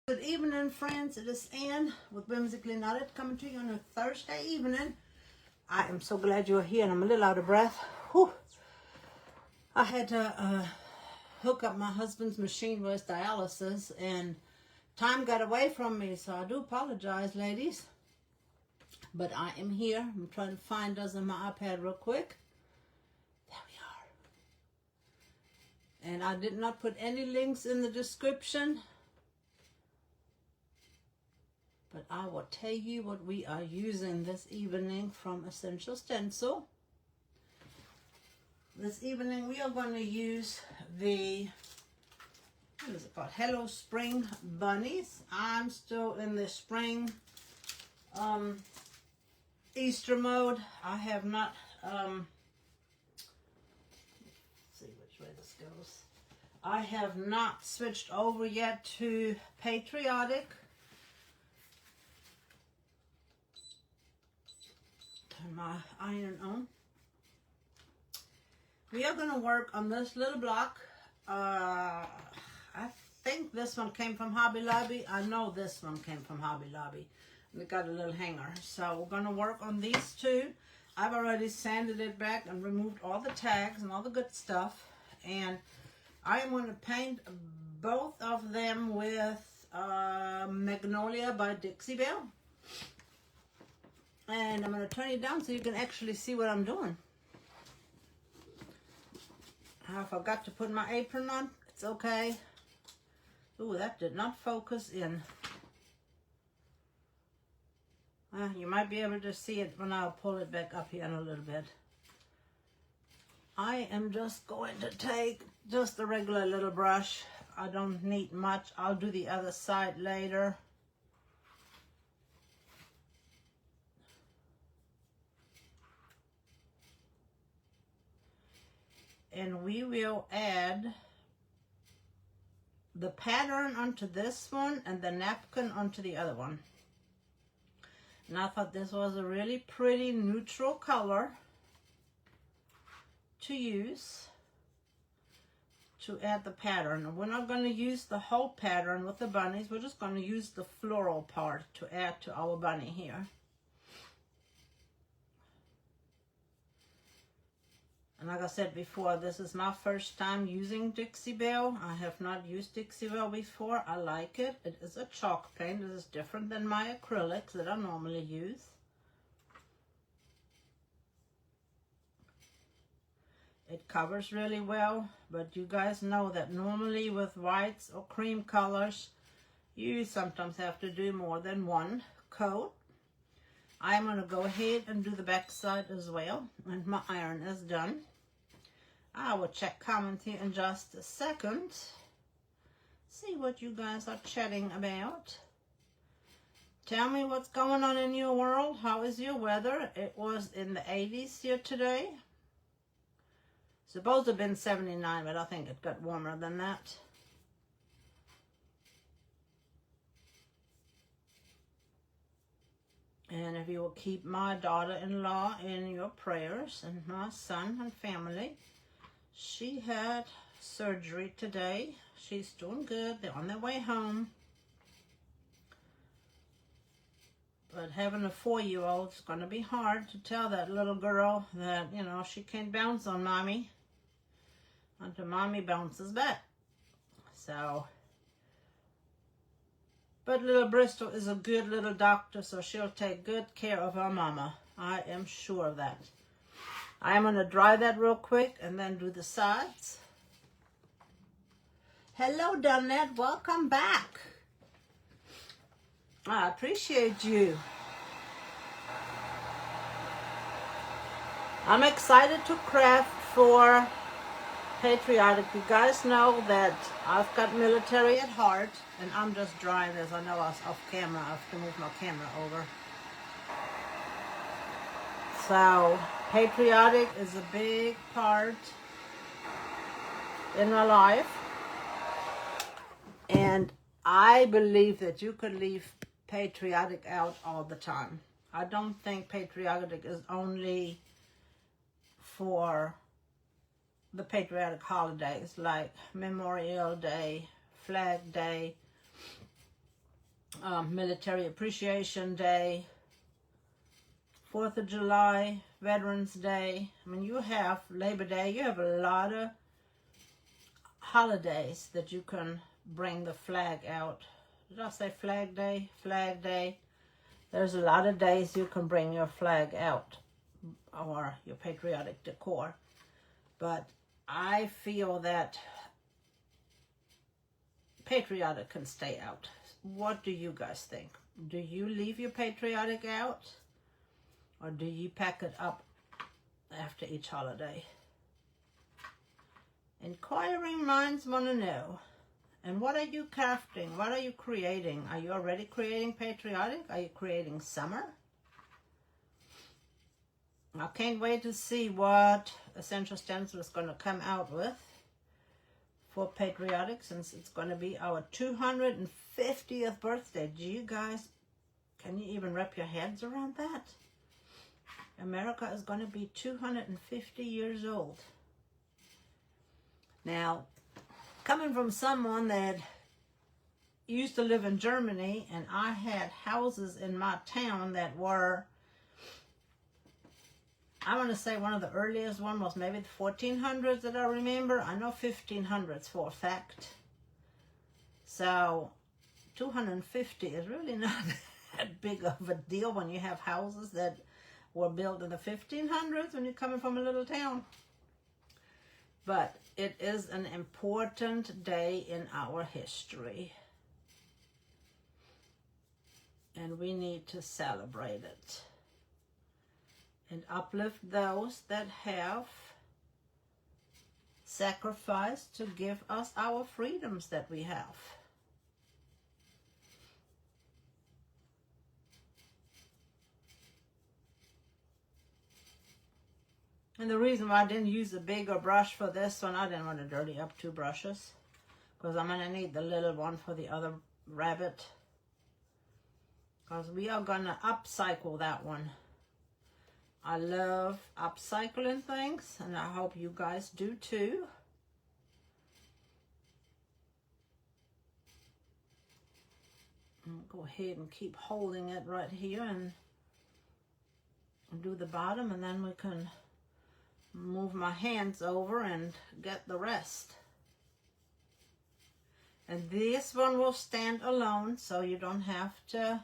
Good evening, friends. It is Ann with Whimsically Knotted coming to you on a Thursday evening. I am so glad you're here, and I'm a little out of breath. Whew. I had to hook up my husband's machine with dialysis, and time got away from me, so I do apologize, ladies. But I am here. I'm trying to find us on my iPad real quick. There we are. And I did not put any links in the description. But I will tell you what we are using this evening from Essential Stencil. This evening we are going to use the, what is it called? Hello Spring Bunnies. I'm still in the spring Easter mode. I have not, let's see which way this goes. I have not switched over yet to patriotic. Turn my iron on. We are going to work on this little block. I think this one came from Hobby Lobby. I know this one came from Hobby Lobby. We got a little hanger. So we're going to work on these two. I've already sanded it back and removed all the tags and all the good stuff. And I am going to paint both of them with Magnolia by Dixie Belle. And I'm going to turn it down so you can actually see what I'm doing. I forgot to put my apron on. It's okay. Ooh, that did not focus in. You might be able to see it when I'll pull it back up here in a little bit. I am just going to take just a regular little brush. I don't need much. I'll do the other side later. And we will add the pattern onto this one and the napkin onto the other one. And I thought this was a really pretty neutral color to use to add the pattern. And we're not going to use the whole pattern with the bunnies. We're just going to use the floral part to add to our bunny here. And like I said before, this is my first time using Dixie Belle. I have not used Dixie Belle before. I like it. It is a chalk paint. It is different than my acrylics that I normally use. It covers really well, but you guys know that normally with whites or cream colors, you sometimes have to do more than one coat. I'm going to go ahead and do the back side as well, and my iron is done. I will check comments here in just a second. See what you guys are chatting about. Tell me what's going on in your world. How is your weather? It was in the 80s here today. Supposed to have been 79, but I think it got warmer than that. And if you will keep my daughter-in-law in your prayers, and my son and family. She had surgery today. She's doing good. They're on their way home. But having a 4-year-old is going to be hard to tell that little girl that, you know, she can't bounce on mommy until mommy bounces back. So... But little Bristol is a good little doctor, so she'll take good care of her mama. I am sure of that. I'm going to dry that real quick and then do the sides. Hello, Donette. Welcome back. I appreciate you. I'm excited to craft for patriotic. You guys know that I've got military at heart, and I'm just drying this. I know I was off camera. I have to move my camera over. So, patriotic is a big part in my life. And I believe that you could leave patriotic out all the time. I don't think patriotic is only for the patriotic holidays like Memorial Day, Flag Day, Military Appreciation Day, 4th of July, Veterans Day. I mean, you have Labor Day. You have a lot of holidays that you can bring the flag out. Did I say Flag Day? Flag Day. There's a lot of days you can bring your flag out or your patriotic decor. But I feel that patriotic can stay out. What do you guys think? Do you leave your patriotic out? Or do you pack it up after each holiday? Inquiring minds want to know. And what are you crafting? What are you creating? Are you already creating patriotic? Are you creating summer? I can't wait to see what Essential Stencil is going to come out with for patriotic, since it's going to be our 250th birthday. Do you guys, can you even wrap your heads around that? America is going to be 250 years old. Now, coming from someone that used to live in Germany, and I had houses in my town that were, I want to say one of the earliest one was maybe the 1400s that I remember. I know 1500s for a fact. So 250 is really not that big of a deal when you have houses that were built in the 1500s when you're coming from a little town. But it is an important day in our history. And we need to celebrate it. And uplift those that have sacrificed to give us our freedoms that we have. And the reason why I didn't use a bigger brush for this one, I didn't want to dirty up two brushes, because I'm going to need the little one for the other rabbit, because we are going to upcycle that one. I love upcycling things, and I hope you guys do too. Go ahead and keep holding it right here and do the bottom, and then we can move my hands over and get the rest. And this one will stand alone, so you don't have to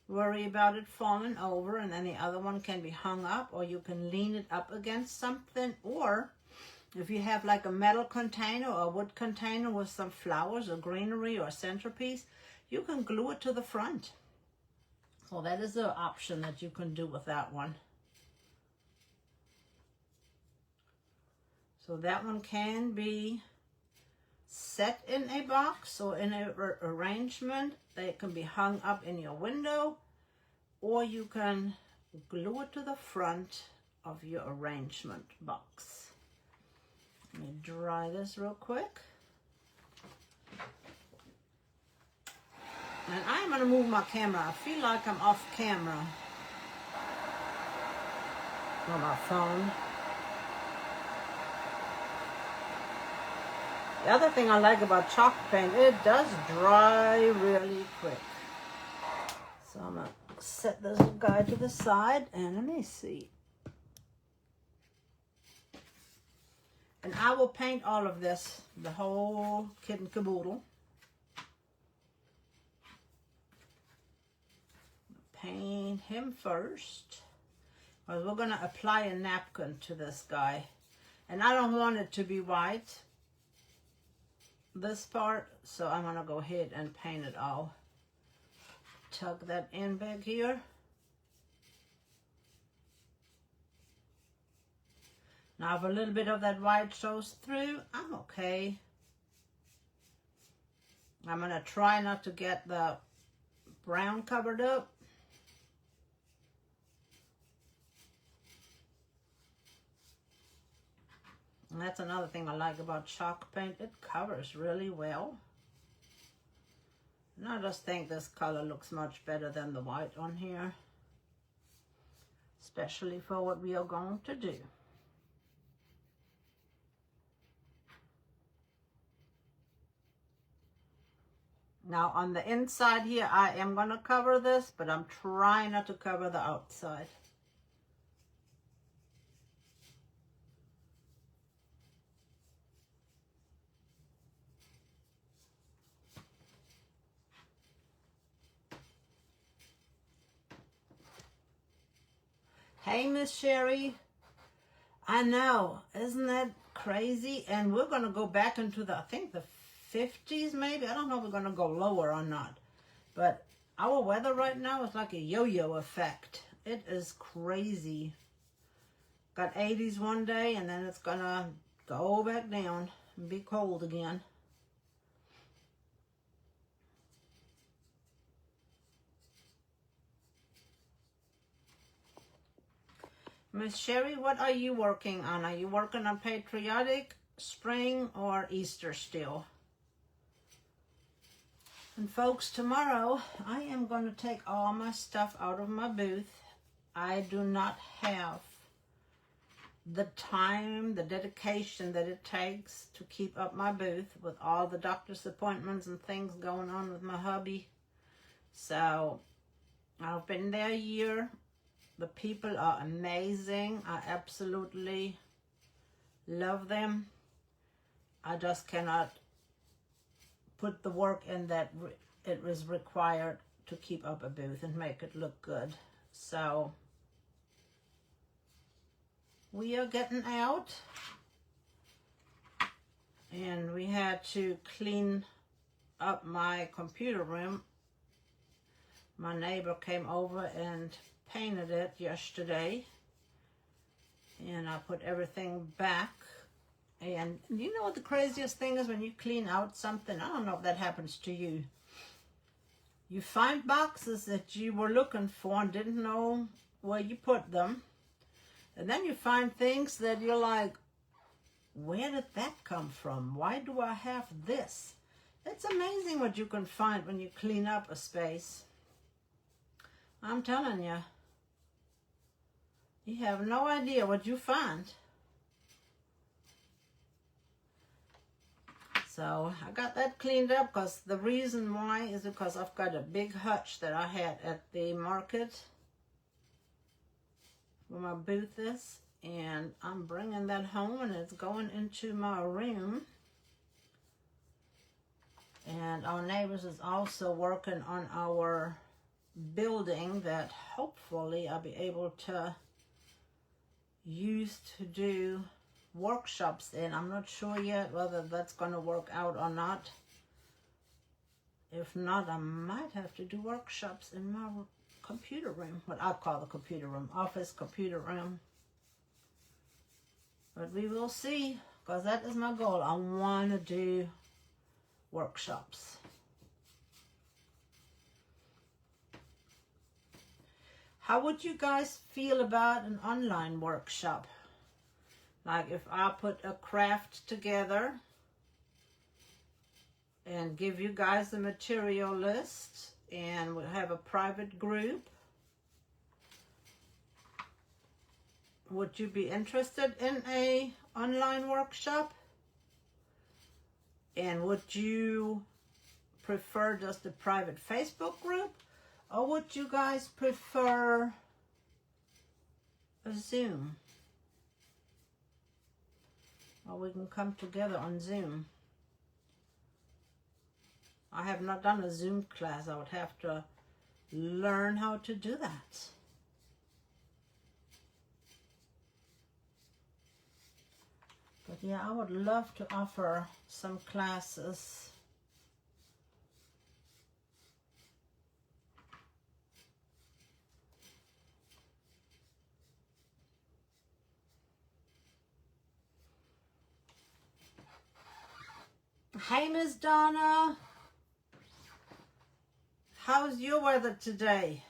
worry about it falling over. And then the other one can be hung up, or you can lean it up against something. Or if you have like a metal container or a wood container with some flowers or greenery or centerpiece, you can glue it to the front. So that is an option that you can do with that one. So that one can be set in a box or in an arrangement. They can be hung up in your window, or you can glue it to the front of your arrangement box. Let me dry this real quick. And I'm going to move my camera. I feel like I'm off camera on my phone. The other thing I like about chalk paint, it does dry really quick. So I'm going to set this guy to the side, and let me see. And I will paint all of this, the whole kit and caboodle. Paint him first, because we're going to apply a napkin to this guy. And I don't want it to be white, this part, so I'm going to go ahead and paint it all. Tuck that in back here. Now if a little bit of that white shows through, I'm okay. I'm going to try not to get the brown covered up. And that's another thing I like about chalk paint. It covers really well. And I just think this color looks much better than the white on here. Especially for what we are going to do. Now on the inside here, I am going to cover this, but I'm trying not to cover the outside. Hey, Miss Sherry. I know, isn't that crazy? And we're going to go back into the, I think the 50s maybe. I don't know if we're going to go lower or not. But our weather right now is like a yo-yo effect. It is crazy. Got 80s one day and then it's going to go back down and be cold again. Miss Sherry, what are you working on? Are you working on patriotic, spring, or Easter still? And folks, tomorrow I am going to take all my stuff out of my booth. I do not have the time, the dedication that it takes to keep up my booth with all the doctor's appointments and things going on with my hubby. So I've been there a year. The people are amazing. I absolutely love them. I just cannot put the work in that it was required to keep up a booth and make it look good. So we are getting out, and we had to clean up my computer room. My neighbor came over and painted it yesterday, and I put everything back. And you know what the craziest thing is? When you clean out something, I don't know if that happens to you. You find boxes that you were looking for and didn't know where you put them. And then you find things that you're like, where did that come from? Why do I have this? It's amazing what you can find when you clean up a space. I'm telling you. You have no idea what you find. So I got that cleaned up because the reason why is because I've got a big hutch that I had at the market where my booth is, and I'm bringing that home and it's going into my room. And our neighbors is also working on our building that hopefully I'll be able to use to do workshops in. I'm not sure yet whether that's going to work out or not. If not, I might have to do workshops in my computer room, what I call the computer room, office computer room. But we will see, because that is my goal. I want to do workshops. How would you guys feel about an online workshop? Like if I put a craft together and give you guys the material list, and we'll have a private group. Would you be interested in a online workshop? And would you prefer just a private Facebook group? Or would you guys prefer a Zoom? Or we can come together on Zoom. I have not done a Zoom class. I would have to learn how to do that. But yeah, I would love to offer some classes. Hey, Miss Donna. How's your weather today?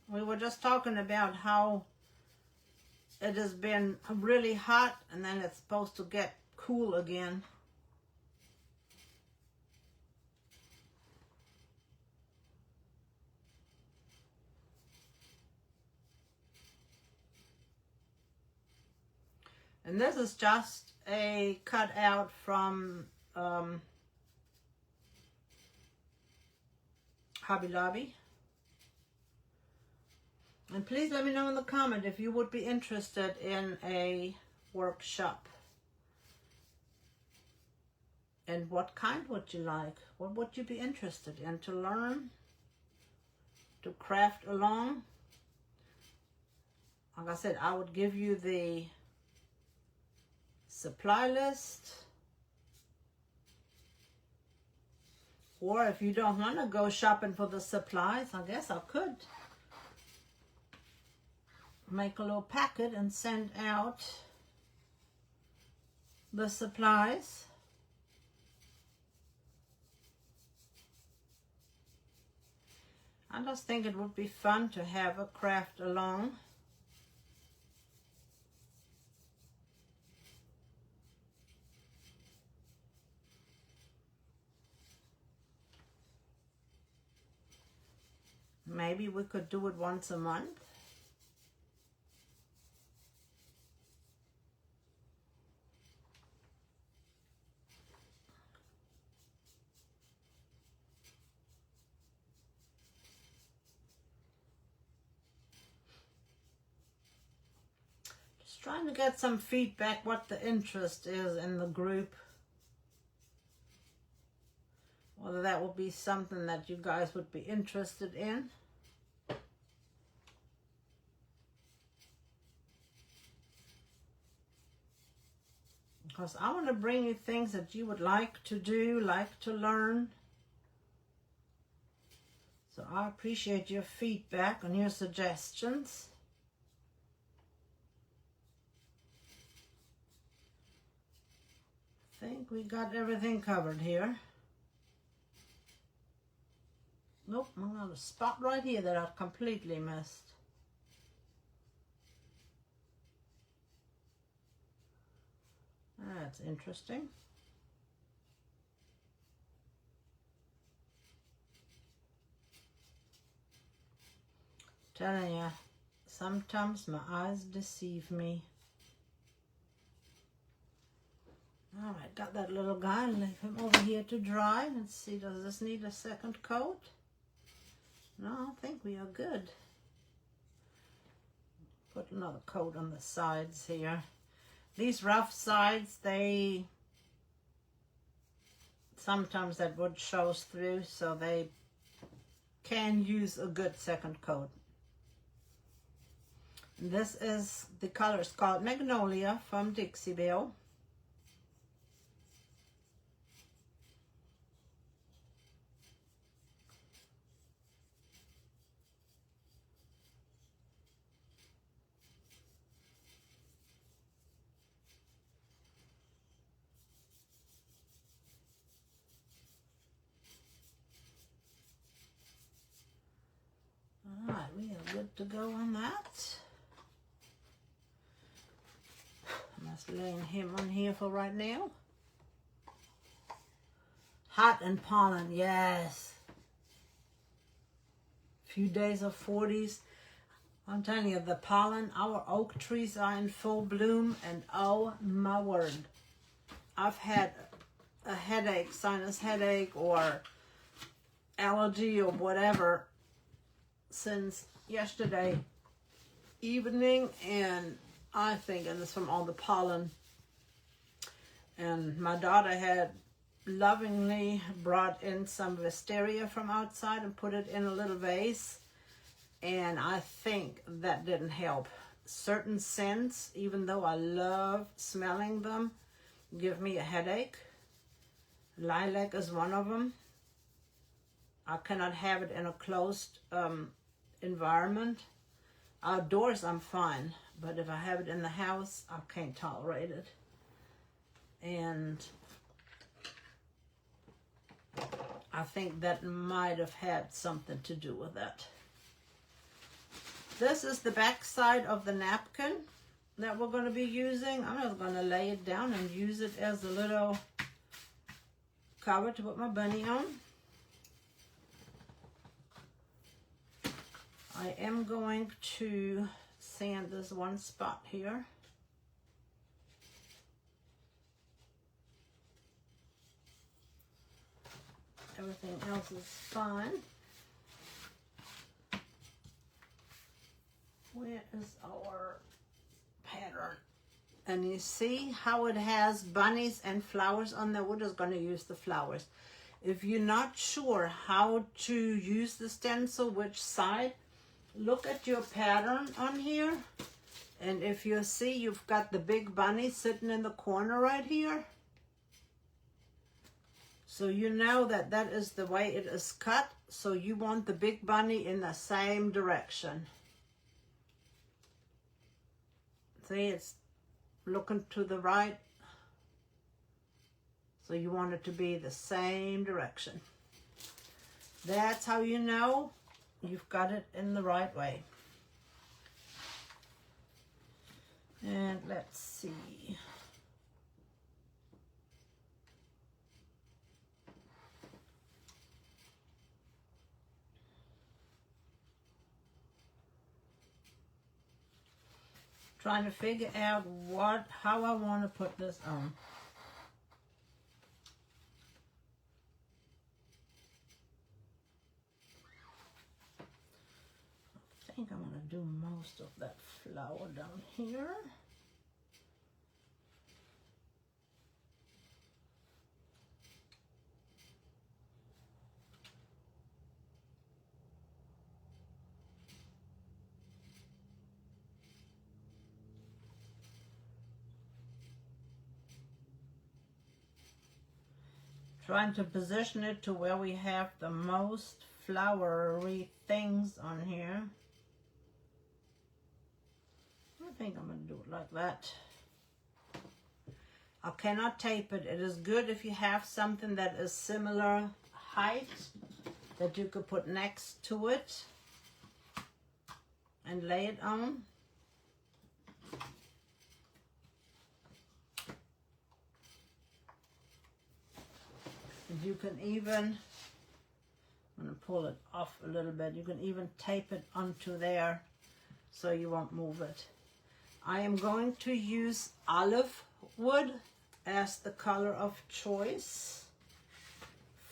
We were just talking about how it has been really hot and then it's supposed to get cool again. And this is just a cutout from Hobby Lobby. And please let me know in the comment if you would be interested in a workshop. And what kind would you like? What would you be interested in to learn? To craft along? Like I said, I would give you the supply list. Or if you don't want to go shopping for the supplies, I guess I could make a little packet and send out the supplies. I just think it would be fun to have a craft along. Maybe we could do it once a month. Just trying to get some feedback what the interest is in the group. Whether that will be something that you guys would be interested in. Because I want to bring you things that you would like to do, like to learn. So I appreciate your feedback and your suggestions. I think we got everything covered here. Nope, I got a spot right here that I've completely missed. That's interesting. Telling you, sometimes my eyes deceive me. Alright, got that little guy. Leave him over here to dry. Let's see, does this need a second coat? No, I think we are good. Put another coat on the sides here. These rough sides, sometimes that wood shows through, so they can use a good second coat. This is, the color is called Magnolia from Dixie Belle. Alright, we are good to go on that. I'm just laying him on here for right now. Hot and pollen, yes. Few days of 40s. I'm telling you, the pollen, our oak trees are in full bloom, and oh my word. I've had a headache, sinus headache, or allergy, or whatever, since yesterday evening, and I think it's from all the pollen. And my daughter had lovingly brought in some wisteria from outside and put it in a little vase, and I think that didn't help. Certain scents, even though I love smelling them, give me a headache. Lilac is one of them. I cannot have it in a closed environment. Outdoors I'm fine, but if I have it in the house, I can't tolerate it. And I think that might have had something to do with that. This is the back side of the napkin that we're going to be using. I'm just going to lay it down and use it as a little cover to put my bunny on. I am going to sand this one spot here. Everything else is fine. And you see how it has bunnies and flowers on there? We're just going to use the flowers. If you're not sure how to use the stencil, which side, look at your pattern on here. And if you see, you've got the big bunny sitting in the corner right here. So you know that that is the way it is cut. So you want the big bunny in the same direction. See, it's looking to the right. So you want it to be the same direction. That's how you know you've got it in the right way. And let's see. Trying to figure out how I want to put this on. I think I'm going to do most of that flower down here. Trying to position it to where we have the most flowery things on here. I think I'm going to do it like that. I cannot tape it. It is good if you have something that is similar height that you could put next to it and lay it on. And you can even, I'm going to pull it off a little bit, you can even tape it onto there so you won't move it. I am going to use olive wood as the color of choice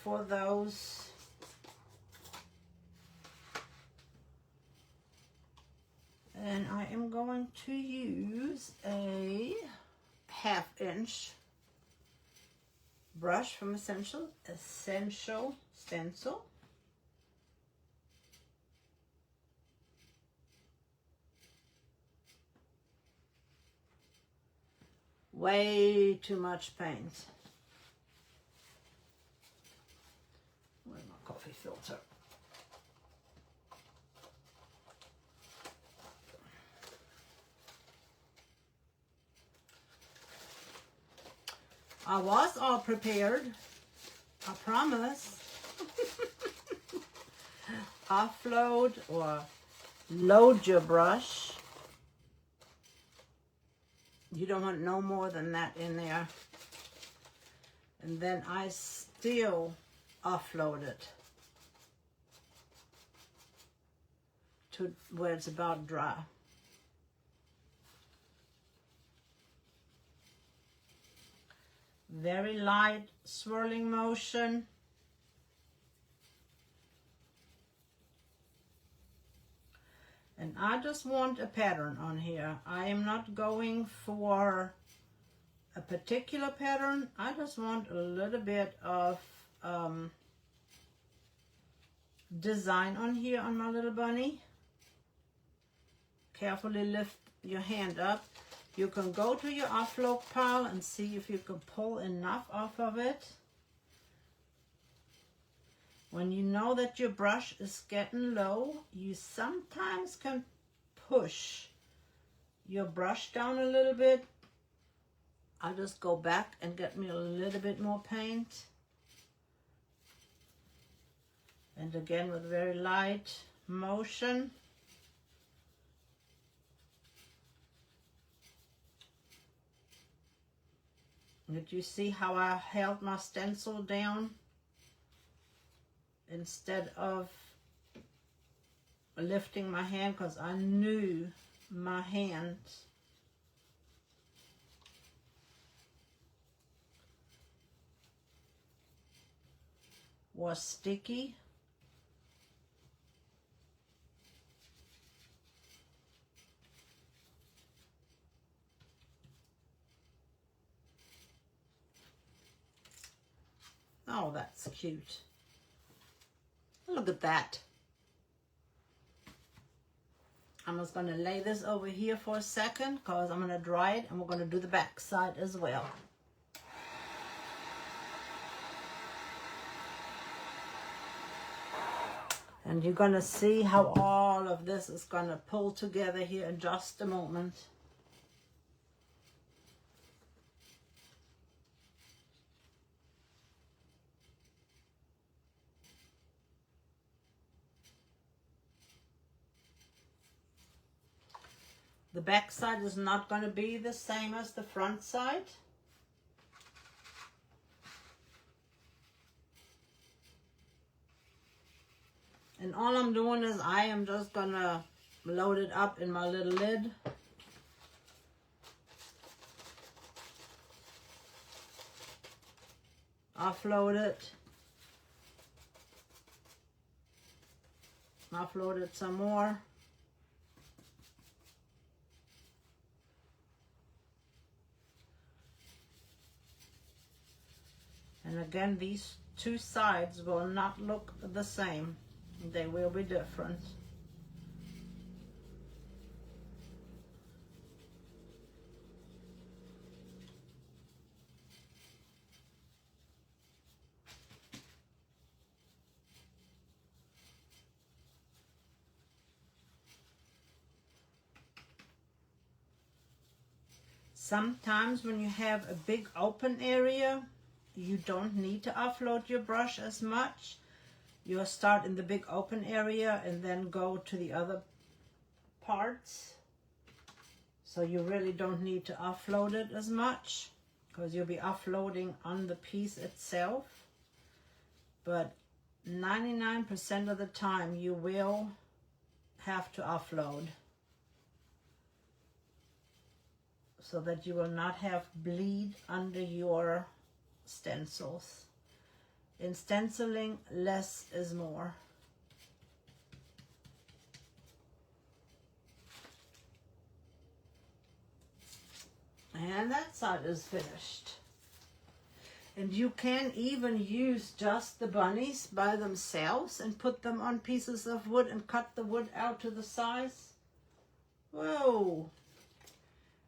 for those. And I am going to use a 1/2 inch brush from Stencil Stencil. Way too much paint. Where's my coffee filter? I was all prepared, I promise. Offload or load your brush. You don't want no more than that in there. And then I still offload it to where it's about dry. Very light swirling motion. And I just want a pattern on here. I am not going for a particular pattern. I just want a little bit of design on here on my little bunny. Carefully lift your hand up. You can go to your offload pile and see if you can pull enough off of it. When you know that your brush is getting low, you sometimes can push your brush down a little bit. I'll just go back and get me a little bit more paint. And again with very light motion. Did you see how I held my stencil down instead of lifting my hand, because I knew my hand was sticky. Oh, that's cute. Look at that. I'm just going to lay this over here for a second because I'm going to dry it, and we're going to do the back side as well. And you're going to see how all of this is going to pull together here in just a moment. The back side is not going to be the same as the front side. And all I'm doing is I am just going to load it up in my little lid. Offload it. Offload it some more. And again, these two sides will not look the same. They will be different. Sometimes when you have a big open area, you don't need to offload your brush as much. You'll start in the big open area and then go to the other parts. So you really don't need to offload it as much because you'll be offloading on the piece itself. But 99% of the time you will have to offload so that you will not have bleed under your stencils. In stenciling, less is more. And that side is finished. And you can even use just the bunnies by themselves and put them on pieces of wood and cut the wood out to the size. Whoa!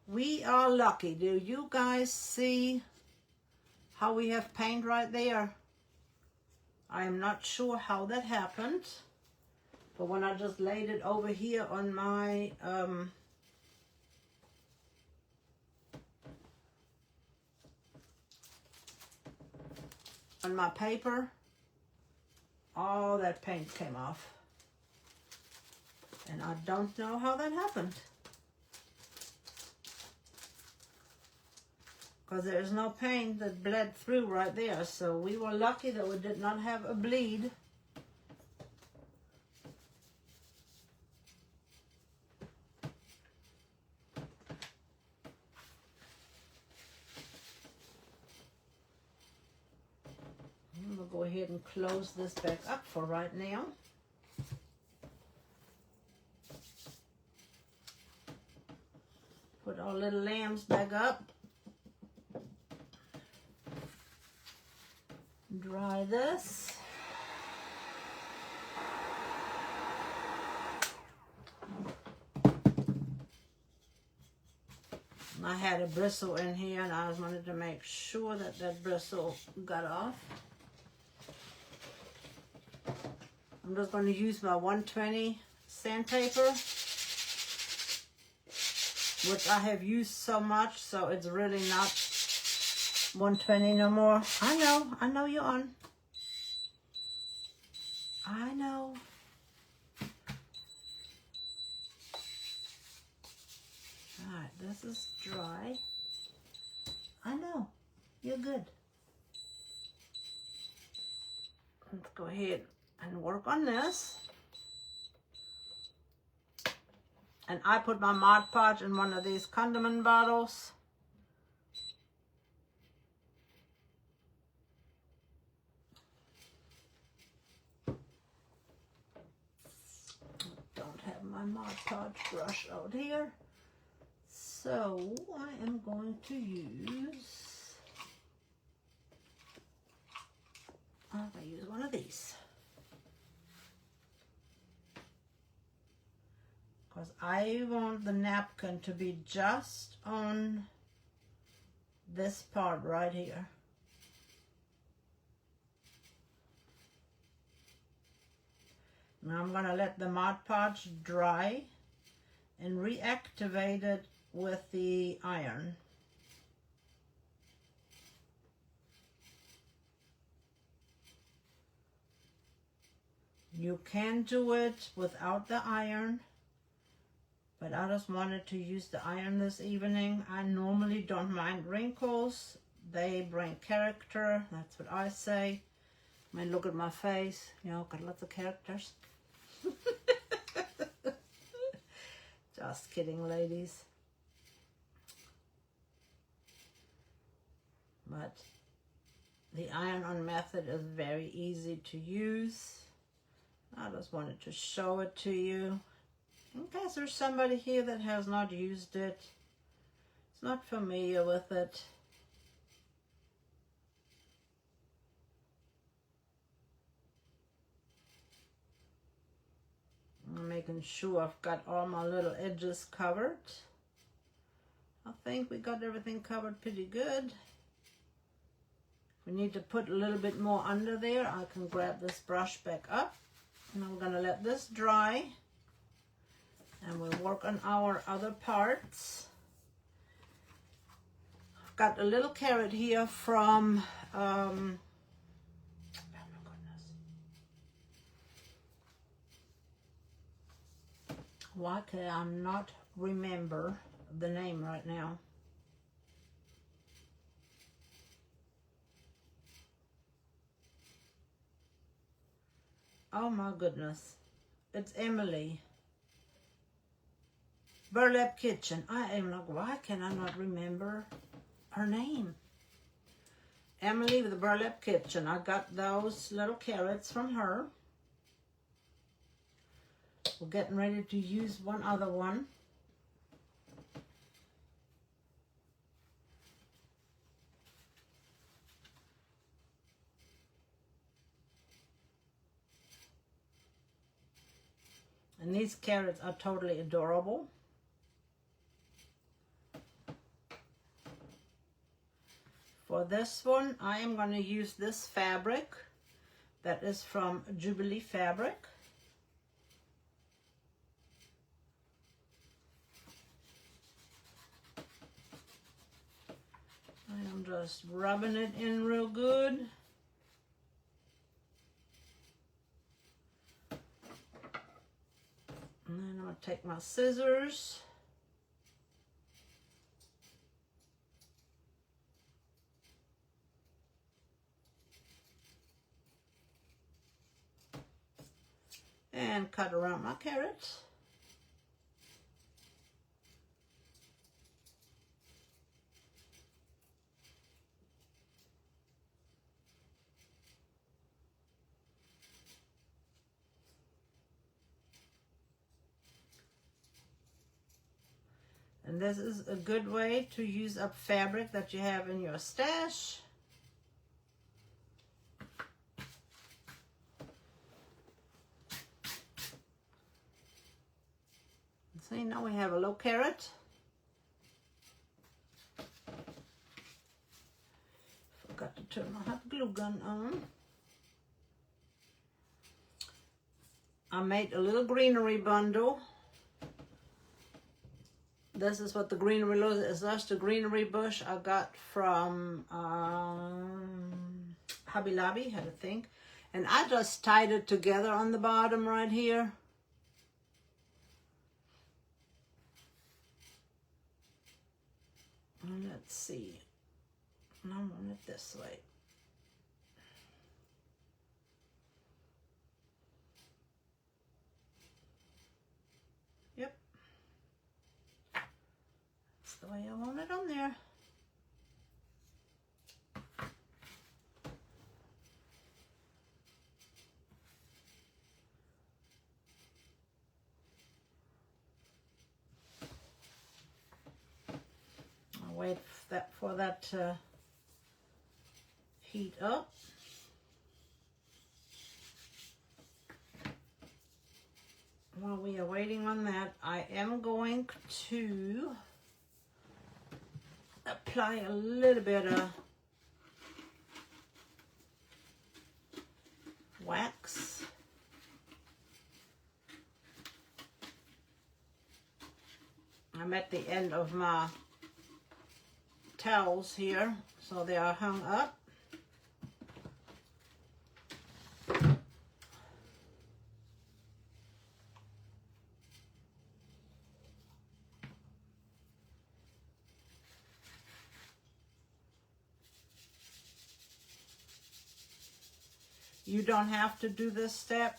We are lucky. Do you guys see how we have paint right there? I am not sure how that happened, but when I just laid it over here on my paper, all that paint came off. And I don't know how that happened. Because there is no paint that bled through right there. So we were lucky that we did not have a bleed. I'm going to go ahead and close this back up for right now. Put our little lambs back up. Dry this. I had a bristle in here and I just wanted to make sure that that bristle got off. I'm just going to use my 120 sandpaper, which I have used so much, so it's really not 120 no more. I know you're on. I know. Alright, this is dry. I know. You're good. Let's go ahead and work on this. And I put my Mod Podge in one of these condiment bottles. Don't have my Mod Podge brush out here. So I am going to use I'm going to use one of these. Because I want the napkin to be just on this part right here. Now I'm going to let the Mod Podge dry and reactivate it with the iron. You can do it without the iron, but I just wanted to use the iron this evening. I normally don't mind wrinkles. They bring character. That's what I say. I mean, look at my face. You know, got lots of characters. Just kidding, ladies. But the iron-on method is very easy to use. I just wanted to show it to you. In case there's somebody here that has not used it, is not familiar with it. I'm making sure I've got all my little edges covered. I think we got everything covered pretty good. If we need to put a little bit more under there, I can grab this brush back up. And I'm going to let this dry. And we'll work on our other parts. I've got a little carrot here from... Why can I not remember the name right now? Oh my goodness. It's Emily. Burlap Kitchen. I am like, why can I not remember her name? Emily with the Burlap Kitchen. I got those little carrots from her. We're getting ready to use one other one. And these carrots are totally adorable. For this one, I am going to use this fabric that is from Jubilee Fabric. I'm just rubbing it in real good. And then I'm going to take my scissors. And cut around my carrot. And this is a good way to use up fabric that you have in your stash. See, now we have a little carrot. Forgot to turn my hot glue gun on. I made a little greenery bundle. This is what the greenery looks like. It's just a greenery bush I got from Hobby Lobby, I think. And I just tied it together on the bottom right here. And let's see. I want it this way. Yep. That's the way I want it on there. Wait for that heat up. while we are waiting on that, I am going to apply a little bit of wax. I'm at the end of my towels here, so they are hung up. You don't have to do this step.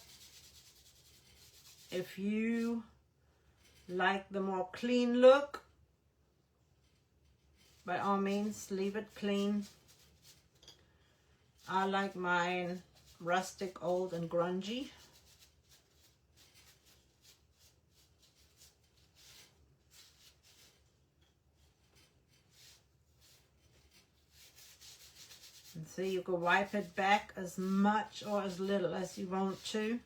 If you like the more clean look, by all means, leave it clean. I like mine rustic, old, and grungy. And see, you can wipe it back as much or as little as you want to.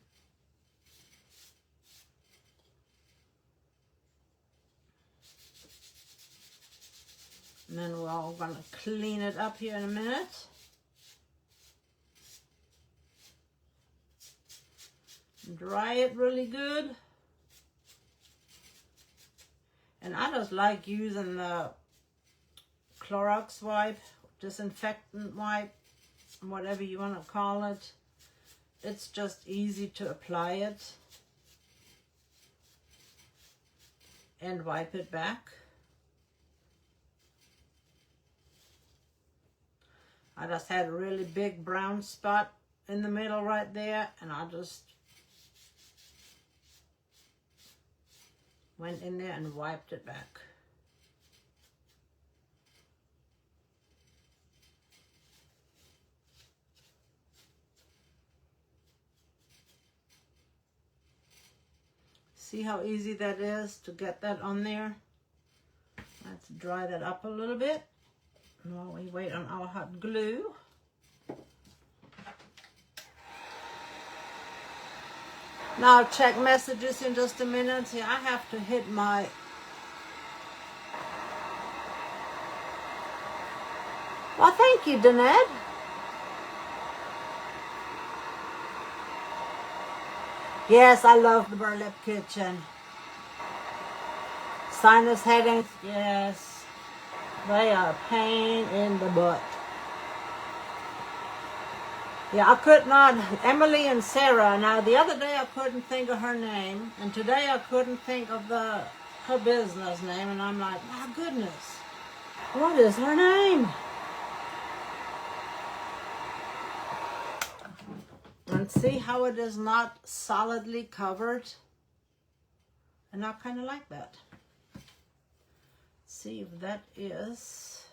And then we're all going to clean it up here in a minute. Dry it really good. And I just like using the Clorox wipe, disinfectant wipe, whatever you want to call it. It's just easy to apply it and wipe it back. I just had a really big brown spot in the middle right there, and I just went in there and wiped it back. See how easy that is to get that on there? Let's dry that up a little bit while we wait on our hot glue. Now I'll check messages in just a minute. See, I have to hit my well, thank you, Danette. Yes, I love the burlap kitchen. Sinus headaches, yes. They are a pain in the butt. Yeah, I could not. Emily and Sarah. Now, the other day I couldn't think of her name, and today I couldn't think of her business name, and I'm like, my goodness, what is her name? And see how it is not solidly covered? And I kind of like that. See if that is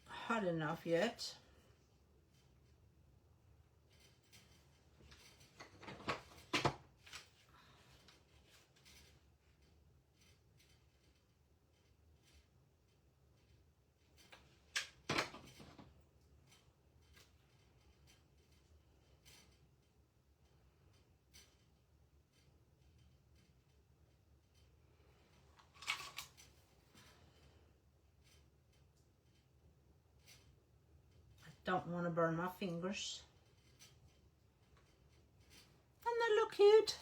hot enough yet. Don't want to burn my fingers. And they look cute.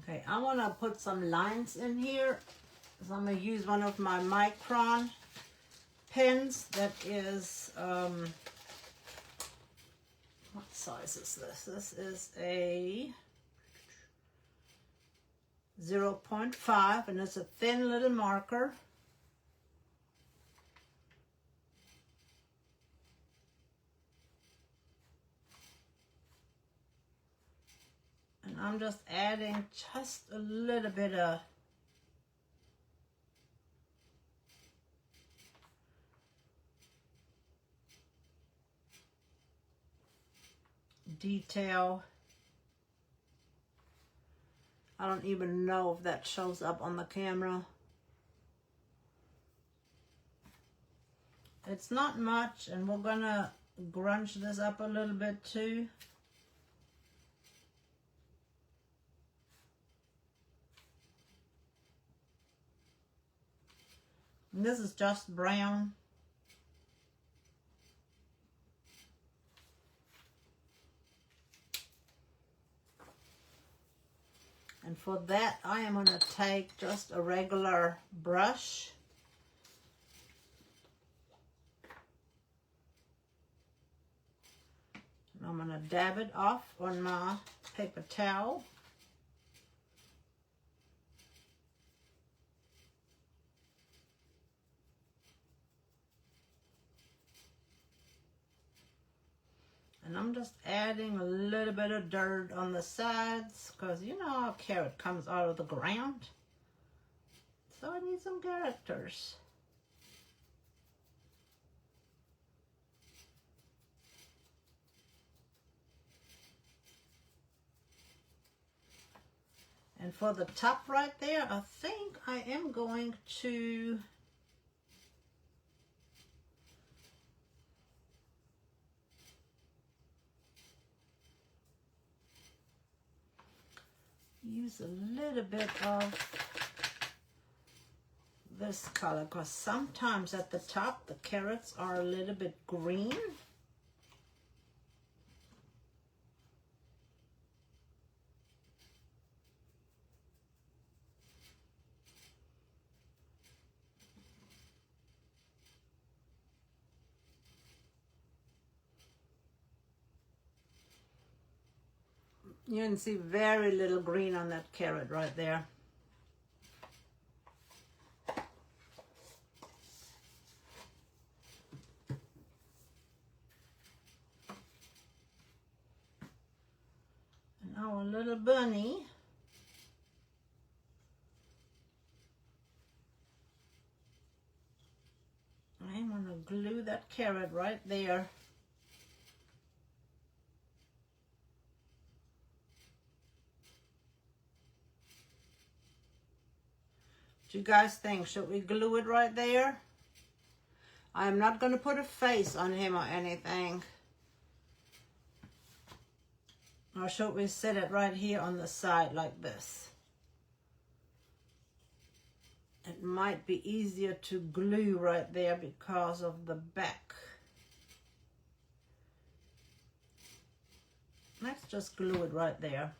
Okay, I want to put some lines in here. So I'm going to use one of my micron pens that is what size is this? This is a 0.5, and it's a thin little marker. And I'm just adding just a little bit of detail. I don't even know if that shows up on the camera. It's not much, and we're gonna grunge this up a little bit too. And this is just brown. And for that, I am going to take just a regular brush. And I'm going to dab it off on my paper towel. And I'm just adding a little bit of dirt on the sides because you know how a carrot comes out of the ground. So I need some characters. And for the top right there, I think I am going to use a little bit of this color because sometimes at the top the carrots are a little bit green. You can see very little green on that carrot right there. And our little bunny. I'm going to glue that carrot right there. What do you guys think? Should we glue it right there? I'm not going to put a face on him or anything. Or should we set it right here on the side like this? It might be easier to glue right there because of the back. Let's just glue it right there.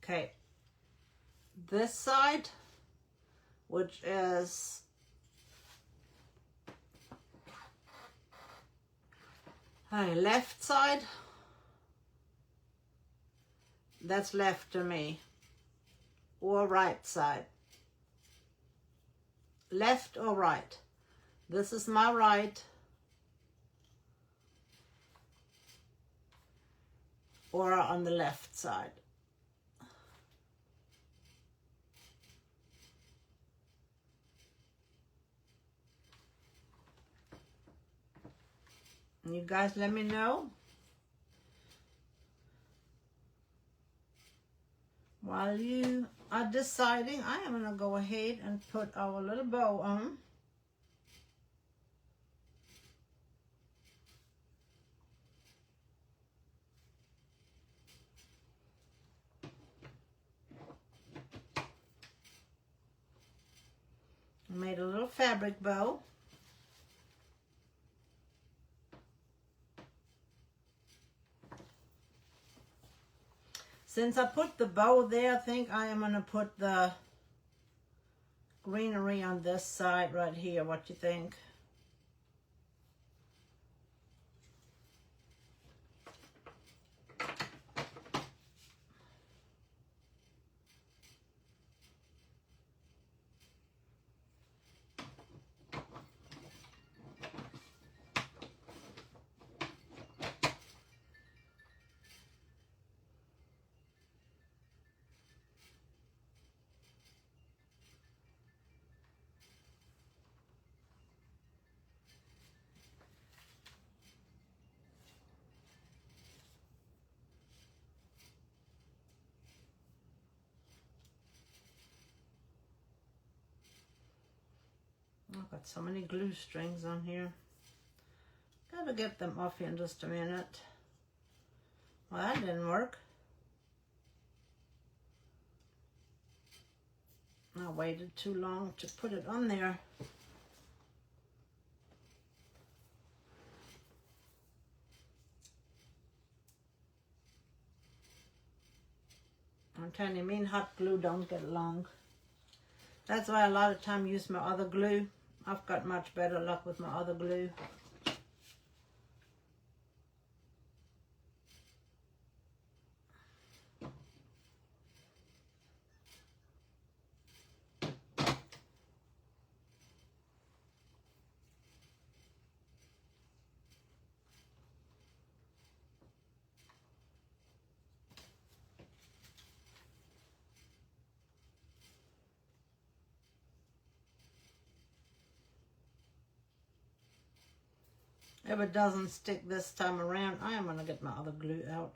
Okay, this side, which is left side, that's left to me, or right side, left or right. This is my right, or on the left side. You guys let me know. While you are deciding, I am going to go ahead and put our little bow on. Made a little fabric bow. Since I put the bow there, I think I am going to put the greenery on this side right here. What you think? I've got so many glue strings on here. Gotta get them off here in just a minute. Well, that didn't work. I waited too long to put it on there. I'm telling you, me and hot glue don't get along. That's why a lot of time I use my other glue. I've got much better luck with my other glue. If it doesn't stick this time around, I am going to get my other glue out.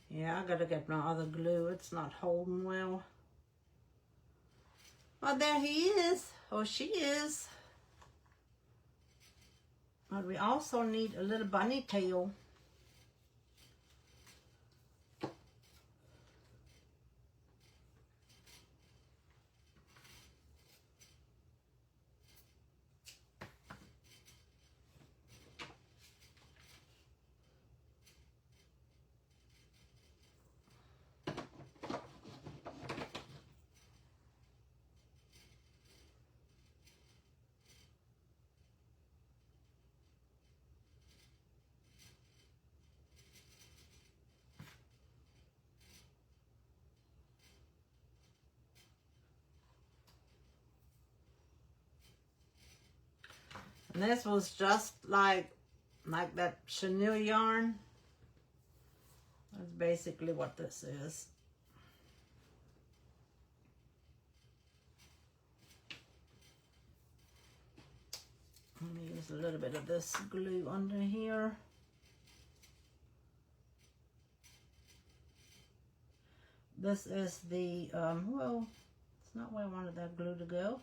Yeah, I got to get my other glue. It's not holding well. Well, there he is. Or she is. But we also need a little bunny tail. And this was just like that chenille yarn. That's basically what this is. Let me use a little bit of this glue under here. This is the, well, it's not where I wanted that glue to go.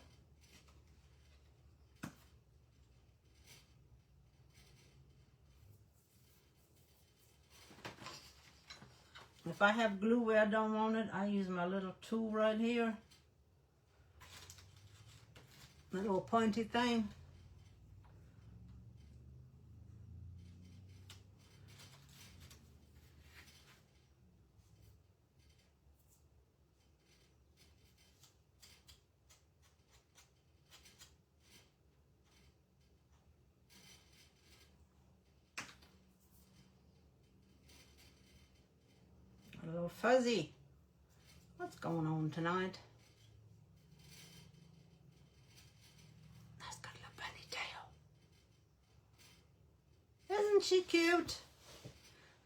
If I have glue where I don't want it, I use my little tool right here. A little pointy thing. A little fuzzy. What's going on tonight? That's got a little bunny tail. Isn't she cute?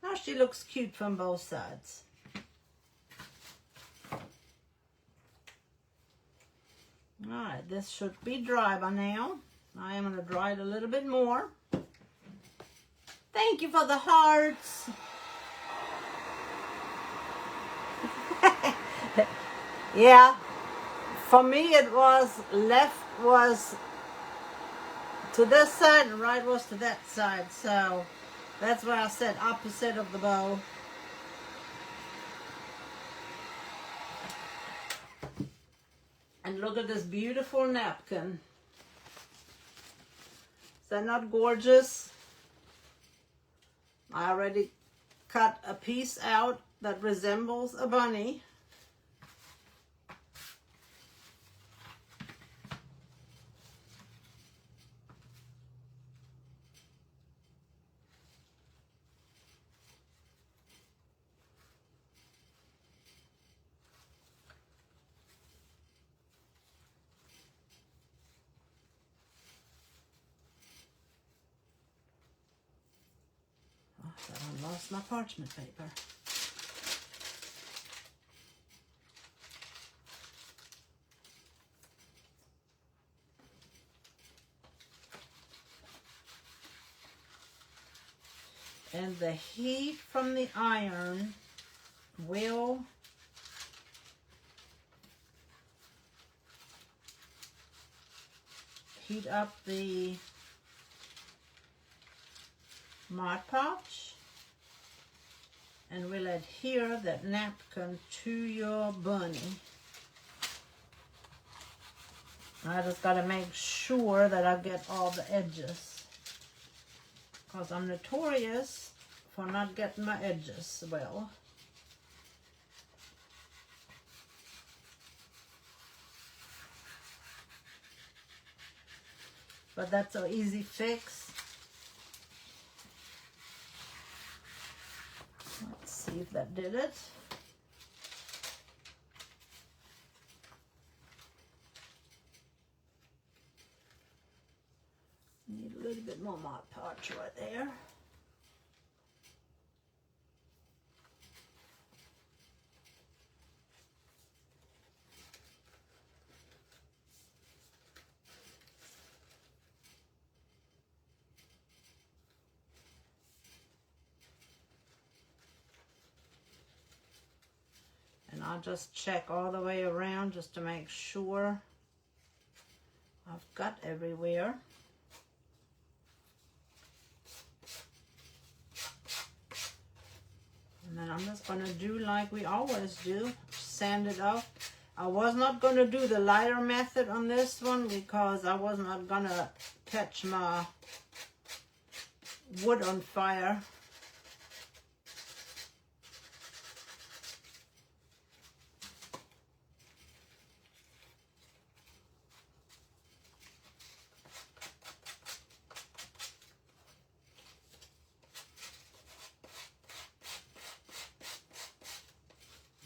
Now she looks cute from both sides. Alright, this should be dry by now. I am going to dry it a little bit more. Thank you for the hearts. Yeah, for me it was left was to this side and right was to that side, so that's why I said opposite of the bow. And look at this beautiful napkin. Is that not gorgeous? I already cut a piece out that resembles a bunny. I lost my parchment paper. And the heat from the iron will heat up the Mod Podge and will adhere that napkin to your bunny. I just got to make sure that I get all the edges, because I'm notorious for not getting my edges well. But that's an easy fix. Let's see if that did it. Need a little bit more Mod Podge right there. And I'll just check all the way around just to make sure I've got everywhere. And then I'm just going to do like we always do, sand it off. I was not going to do the lighter method on this one because I was not going to catch my wood on fire.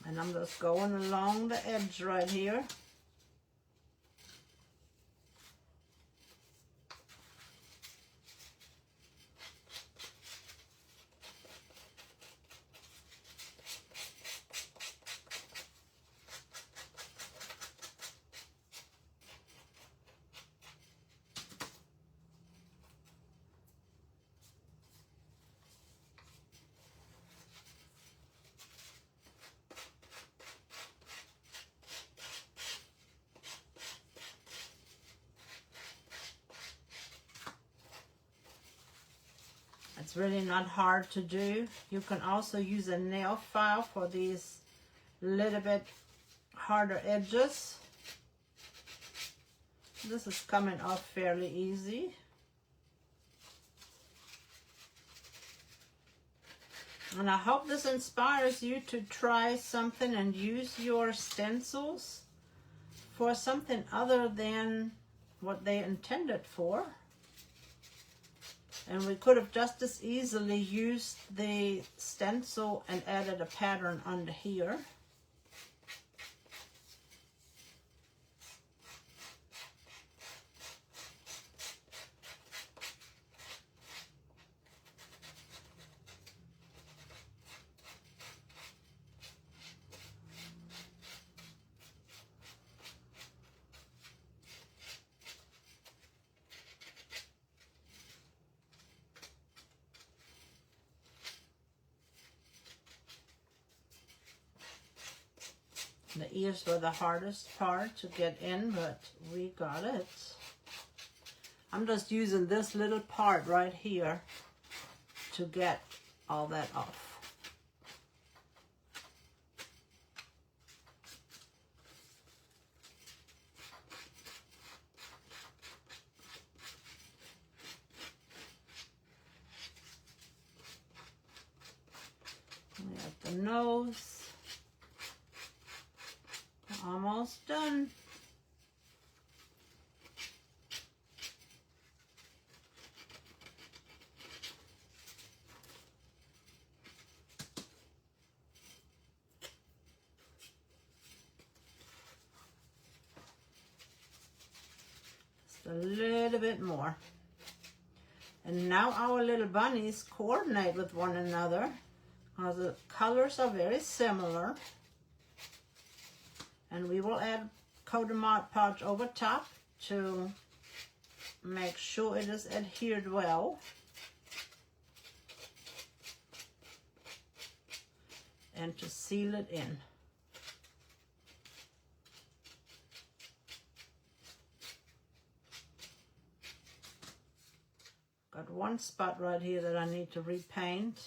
And I'm just going along the edge right here. It's really not hard to do. You can also use a nail file for these little bit harder edges. This is coming off fairly easy. And I hope this inspires you to try something and use your stencils for something other than what they intended for. And we could have just as easily used the stencil and added a pattern under here. The ears were the hardest part to get in, but we got it. I'm just using this little part right here to get all that off. We have the nose. Almost done. Just a little bit more. And now our little bunnies coordinate with one another because the colors are very similar. And we will add coat of Mod Podge over top to make sure it is adhered well. and to seal it in. Got one spot right here that I need to repaint.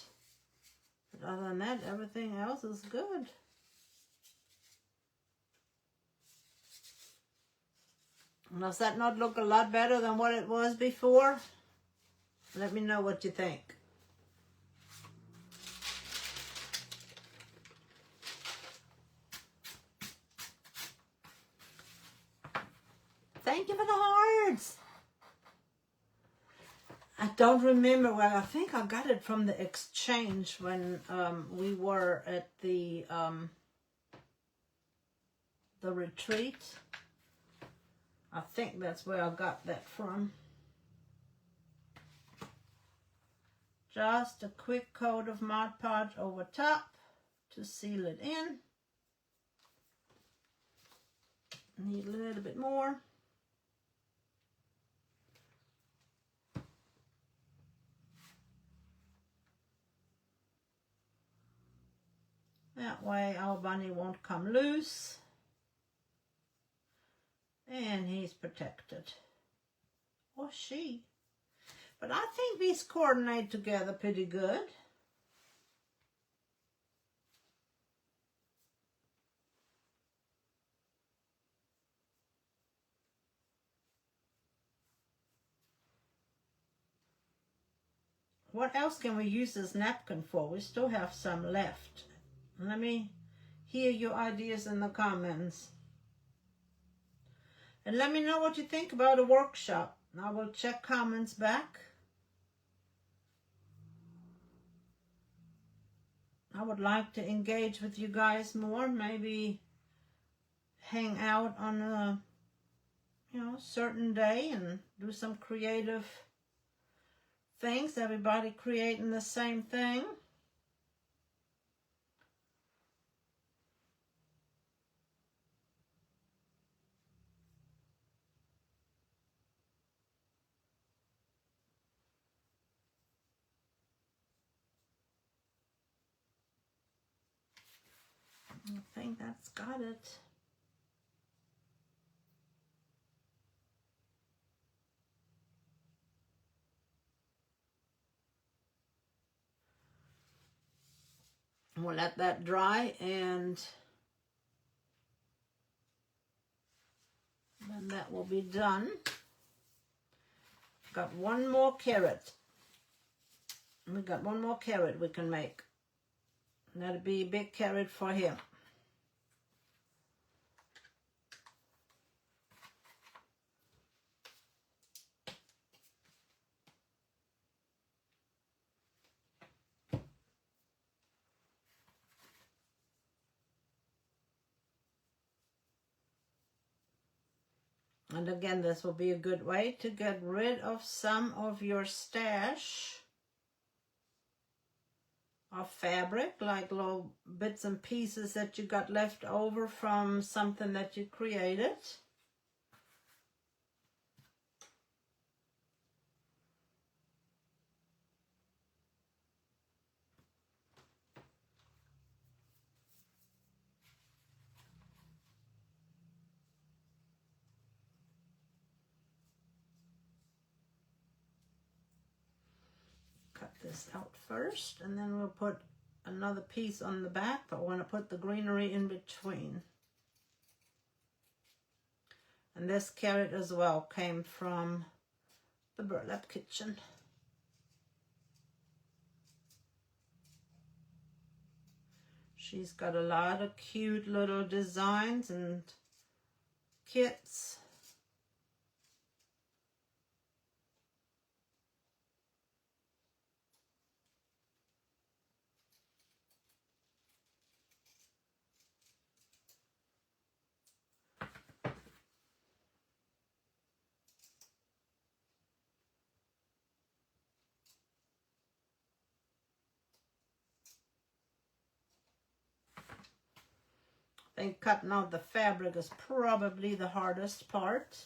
But other than that, everything else is good. Does that not look a lot better than what it was before? Let me know what you think. Thank you for the hearts. I don't remember where. I think I got it from the exchange when we were at the retreat. I think that's where I got that from. Just a quick coat of Mod Podge over top to seal it in. Need a little bit more. That way our bunny won't come loose. And he's protected. Or she. But I think these coordinate together pretty good. What else can we use this napkin for? We still have some left. Let me hear your ideas in the comments. And let me know what you think about a workshop. I will check comments back. I would like to engage with you guys more. Maybe hang out on a certain day and do some creative things. Everybody creating the same thing. I think that's got it. We'll let that dry and then that will be done. Got one more carrot. We got one more carrot we can make. That'll be a big carrot for him. And again, this will be a good way to get rid of some of your stash of fabric, like little bits and pieces that you got left over from something that you created. Cut this out first, and then we'll put another piece on the back, but I want to put the greenery in between. And this carrot as well came from the burlap kitchen. She's got a lot of cute little designs and kits. I think cutting out the fabric is probably the hardest part.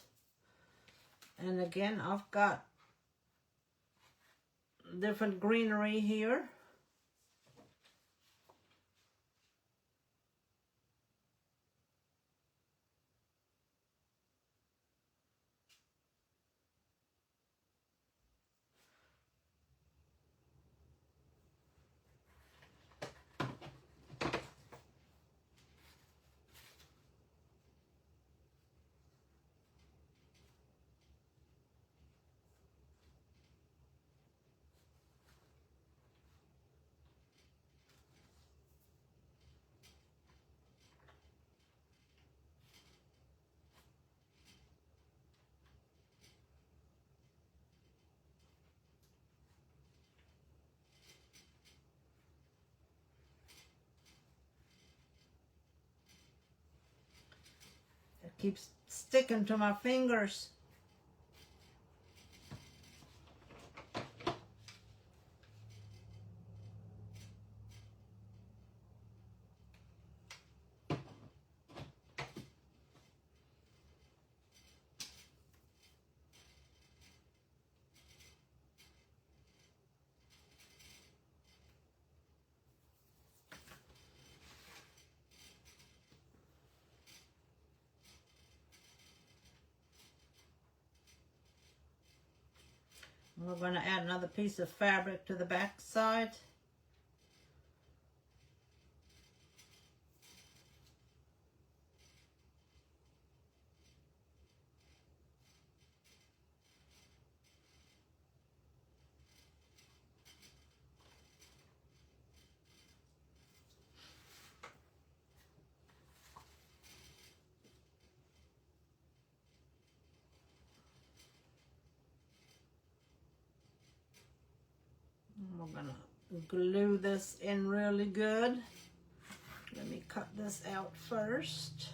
And again, I've got different greenery here. keeps sticking to my fingers. We're going to add another piece of fabric to the back side. We're gonna glue this in really good. Let me cut this out first.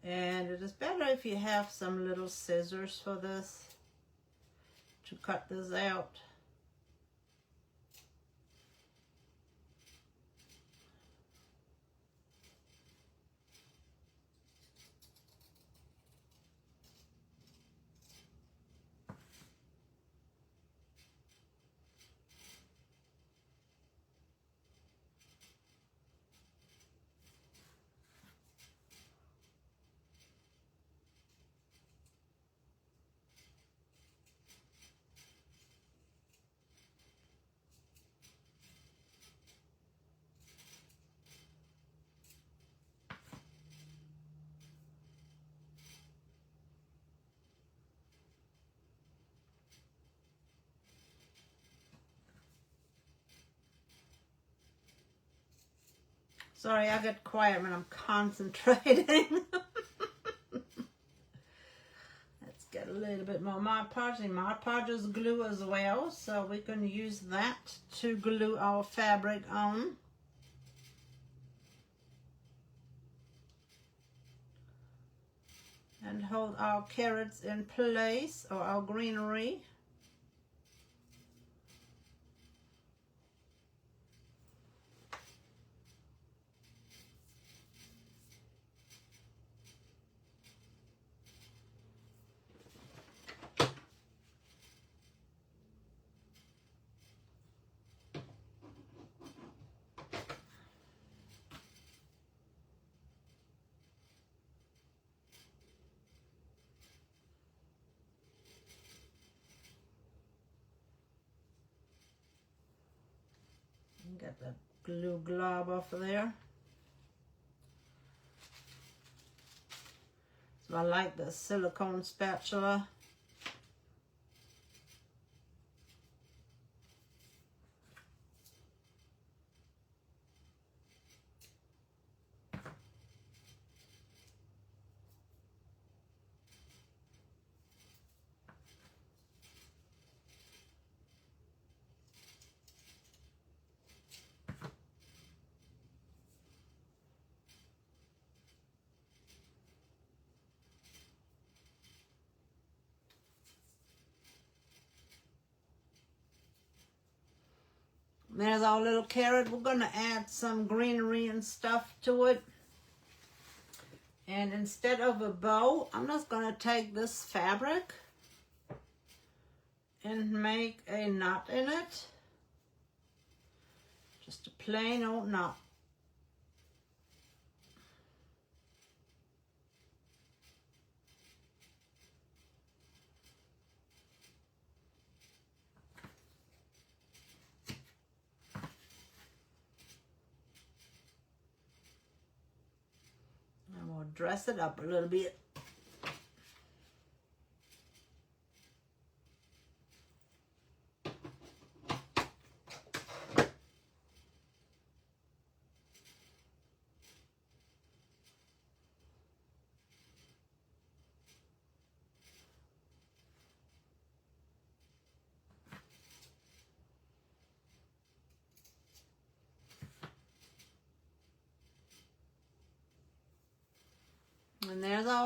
And it is better if you have some little scissors for this, to cut this out. Sorry, I get quiet when I'm concentrating. Let's get a little bit more Mod Podge. Mod Podge is glue as well, so we can use that to glue our fabric on. And hold our carrots in place, or our greenery. Get that glue glob off of there. So I like the silicone spatula. There's our little carrot. We're going to add some greenery and stuff to it. And instead of a bow, I'm just going to take this fabric and make a knot in it. Just a plain old knot. Dress it up a little bit.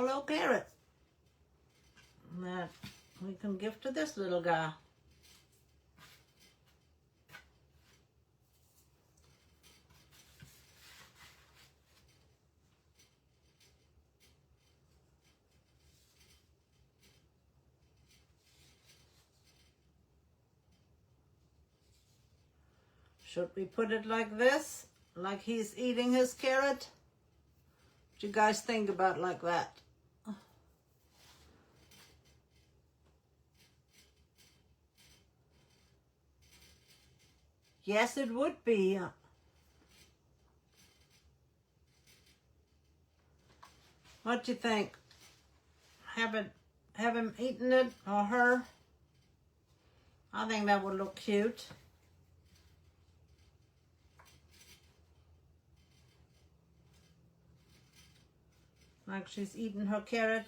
our little carrot that we can give to this little guy. Should we put it like this? Like he's eating his carrot? What you guys think about like that? Yes, it would be. What do you think? Have him eaten it or her? I think that would look cute. Like she's eating her carrot.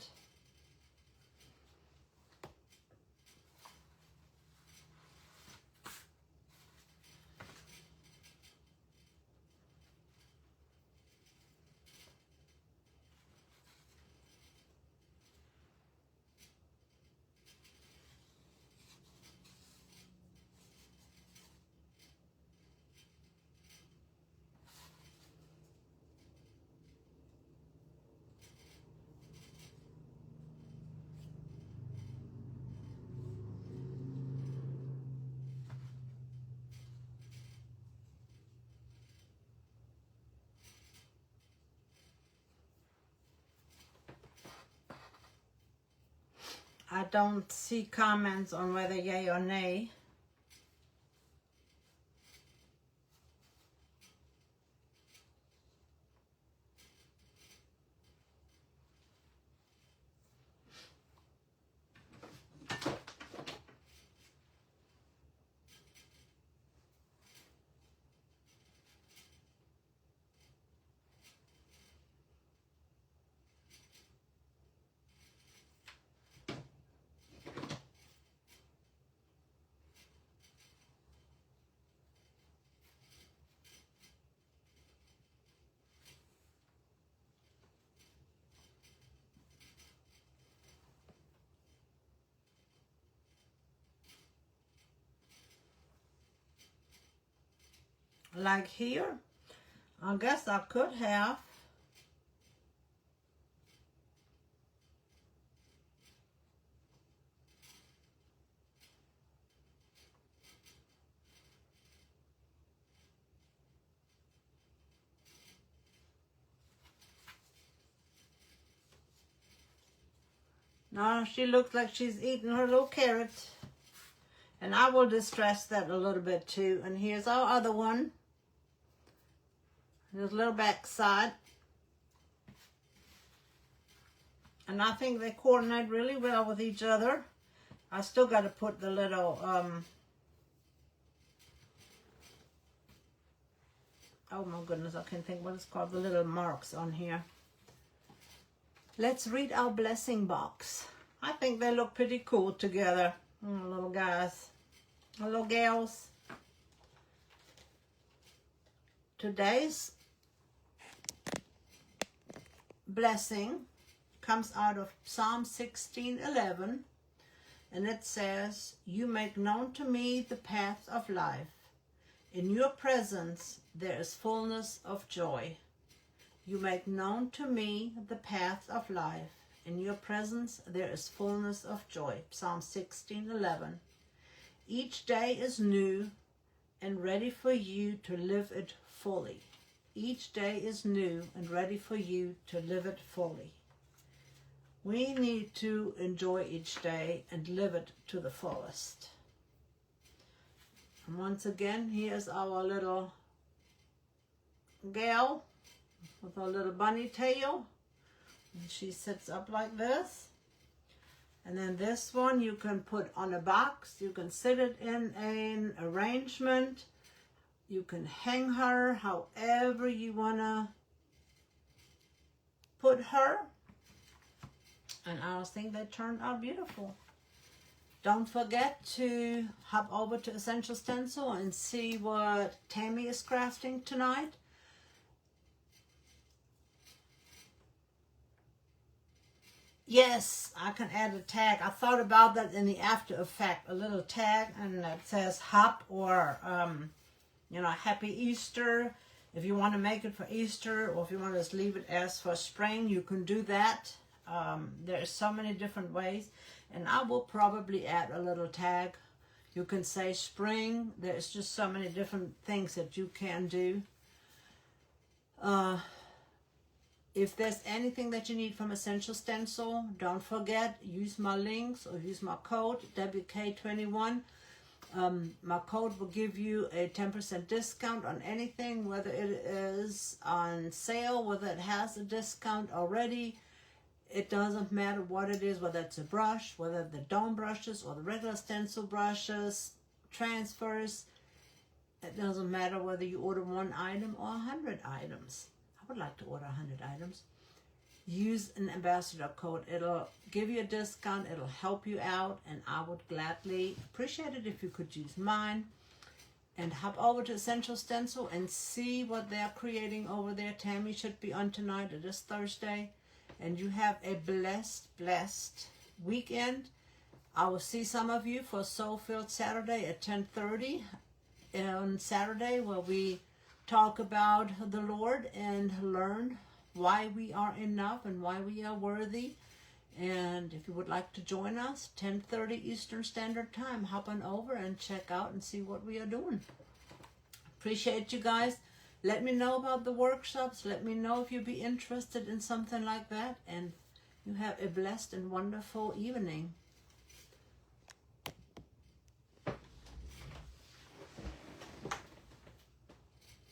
I don't see comments on whether yay or nay. Like here, I guess I could have now she looks like she's eating her little carrot. And I will distress that a little bit too. And here's our other one. There's a little back side. And I think they coordinate really well with each other. I still got to put the little, oh my goodness, I can't think what it's called, the little marks on here. Let's read our blessing box. I think they look pretty cool together. Little guys, little gals. Today's blessing comes out of Psalm 16:11, and it says, "You make known to me the path of life. In your presence there is fullness of joy. You make known to me the path of life. In your presence there is fullness of joy." Psalm 16:11. Each day is new and ready for you to live it fully. Each day is new and ready for you to live it fully. We need to enjoy each day and live it to the fullest. And once again, here's our little gal with her little bunny tail. And she sits up like this. And then this one you can put on a box. You can sit it in an arrangement. You can hang her however you want to put her. And I think they turned out beautiful. Don't forget to hop over to Essential Stencil and see what Tammy is crafting tonight. Yes, I can add a tag. I thought about that in the After Effect, a little tag, and that says hop or, you know, Happy Easter. If you want to make it for Easter, or if you want to just leave it as for spring, you can do that. There are so many different ways, and I will probably add a little tag. You can say spring. There's just so many different things that you can do. If there's anything that you need from Essential Stencil, don't forget, use my links or use my code, WK21. My code will give you a 10% discount on anything, whether it is on sale, whether it has a discount already. It doesn't matter what it is, whether it's a brush, whether the dome brushes or the regular stencil brushes, transfers. It doesn't matter whether you order 1 item or 100 items. I would like to order 100 items. Use an ambassador code. It'll give you a discount. It'll help you out, and I would gladly appreciate it if you could use mine. And hop over to Essential Stencil and see what they're creating over there. Tammy should be on tonight. It is Thursday. And you have a blessed weekend. I will see some of you for Soul Filled Saturday at 10:30 on Saturday, where we talk about the Lord and learn why we are enough and why we are worthy. And if you would like to join us, 10:30 Eastern Standard Time, hop on over and check out and see what we are doing. Appreciate you guys. Let me know about the workshops. Let me know if you'd be interested in something like that. And you have a blessed and wonderful evening.